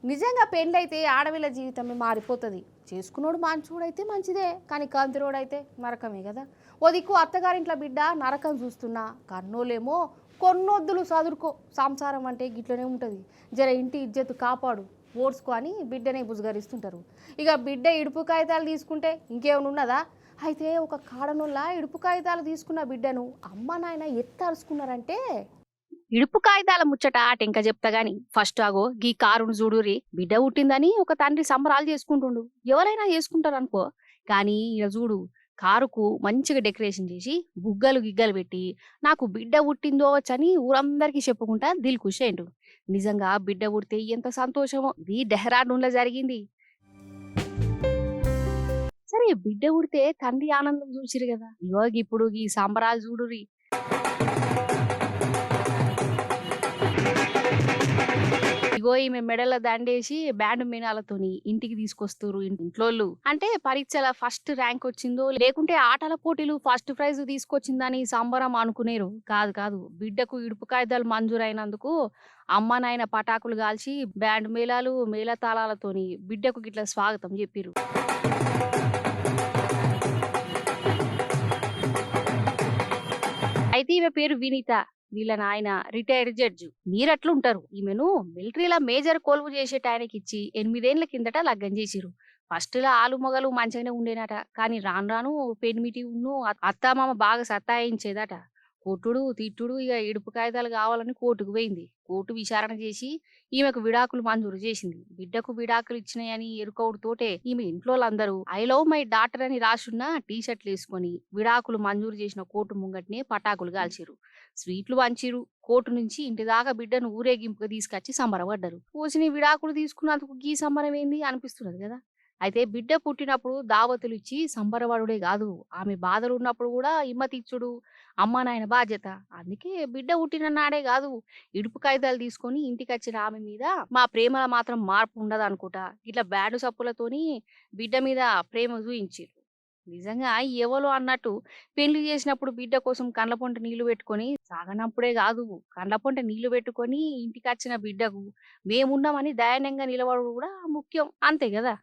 నిజంగా పెళ్ళైతే ఆడవిల్ల జీవితమే మారిపోతుంది. చేసుకున్నోడు మంచోడైతే మంచిదే, కానీ కంతిరోడైతే నరకమే కదా. ఓ దిక్కు అత్తగారింట్లో బిడ్డ నరకం చూస్తున్నా, కన్నోళ్ళేమో కొన్నొద్దులు చదువుకో, సంసారం అంటే గిట్లనే ఉంటుంది, జర ఇంటి ఇజ్జత్ కాపాడు, ఓడ్చుకో అని బిడ్డనే బుజ్గరిస్తుంటారు. ఇక బిడ్డ ఇడుపు కాగితాలు తీసుకుంటే ఇంకేమైనా ఉన్నదా? అయితే ఒక కాడనుల్ల ఇడుపు కాగితాలు తీసుకున్న బిడ్డను అమ్మ నాయన ఎట్లా అరుచుకున్నారంటే, ఇడుపు కాగితాల ముచ్చట ఆటెంక చెప్తా గాని ఫస్ట్ ఆగో గీ కారును చూడురి, బిడ్డ పుట్టిందని ఒక తండ్రి సంబరాలు చేసుకుంటుండు. ఎవరైనా చేసుకుంటారు అనుకో, కానీ ఇక చూడు, కారుకు మంచిగా డెకరేషన్ చేసి బుగ్గలు గిగ్గలు పెట్టి నాకు బిడ్డ పుట్టిందో వచ్చని ఊరందరికీ చెప్పుకుంటా దిల్ ఖుష్ అయిండు. నిజంగా బిడ్డ పుడితే ఎంత సంతోషమో ఇది డెహ్రాడూన్లో జరిగింది. సరే బిడ్డ పుడితే తండ్రి ఆనందం చూసిరు కదా, ఇగో ఇప్పుడు ఈ సంబరాలు చూడురి. ఇగో ఈమె మెడల దండేసి బ్యాండ్ మీనాలతోని ఇంటికి తీసుకొస్తారు ఇంట్లోళ్ళు. అంటే పరీక్షల ఫస్ట్ ర్యాంక్ వచ్చిందో లేకుంటే ఆటల పోటీలు ఫస్ట్ ప్రైజ్ తీసుకొచ్చిందని సంబరం అనుకునేరు. కాదు కాదు, బిడ్డకు ఇడుపు కాయిదాలు మంజూరైనందుకు అమ్మ నాయన పటాకులు కాల్చి బ్యాండ్ మేళాలు మేళతాళాలతోని బిడ్డకు గిట్ల స్వాగతం చెప్పిరు. అయితే ఈమె పేరు వినీత, వీళ్ళ నాయన రిటైర్డ్ జడ్జి. మీరట్లుంటారు, ఈమెను మిలిటరీలో మేజర్ కొలువు చేసేట ఆయనకి ఇచ్చి 8 ఏళ్ల కిందట లగ్గం చేసిరు. ఫస్ట్ లా ఆలు మొగలు మంచిగానే ఉండేనట, కానీ రాను రాను పెనిమిటి ఉన్ను అత్తామామ బాగా సతాయించేదట. కొట్టుడు తిట్టుడు, ఇక ఇడుపు కాగితాలు కావాలని కోర్టుకు పోయింది. కోర్టు విచారణ చేసి ఈమెకు విడాకులు మంజూరు చేసింది. బిడ్డకు విడాకులు ఇచ్చినాయని ఎరుకవుడుతోటే ఈమె ఇంట్లోళ్ళందరూ ఐ లవ్ మై డాటర్ అని రాసున్న టీ షర్ట్లు వేసుకొని విడాకులు మంజూరు చేసిన కోర్టు ముంగట్నే పటాకులు కాల్చిరు, స్వీట్లు పంచిరు. కోర్టు నుంచి ఇంటి దాకా బిడ్డను ఊరేగింపుగా తీసుకొచ్చి సంబరపడ్డారు. పోసిన విడాకులు తీసుకున్నందుకు గీ సంబరం ఏంది అనిపిస్తున్నది కదా. అయితే బిడ్డ పుట్టినప్పుడు దావతులు ఇచ్చి సంబరపడుడే కాదు, ఆమె బాధలు ఉన్నప్పుడు కూడా ఇమ్మతిచ్చుడు అమ్మ నాయన బాధ్యత. అందుకే బిడ్డ పుట్టిన నాడే కాదు, ఇడుపు కాగితాలు తీసుకొని ఇంటికి వచ్చిన ఆమె మీద మా ప్రేమల మాత్రం మార్పు ఉండదు అనుకుంటా ఇట్లా బ్యాడు సప్పులతోని బిడ్డ మీద ప్రేమ చూయించారు. నిజంగా ఎవలో అన్నట్టు పెళ్లి చేసినప్పుడు బిడ్డ కోసం కండ్ల పొంట నీళ్లు పెట్టుకొని సాగనప్పుడే కాదు, కండ్ల పొంట నీళ్లు పెట్టుకొని ఇంటికి వచ్చిన బిడ్డకు మేమున్నామని దయానంగా నిలబడు కూడా ముఖ్యం, అంతే కదా.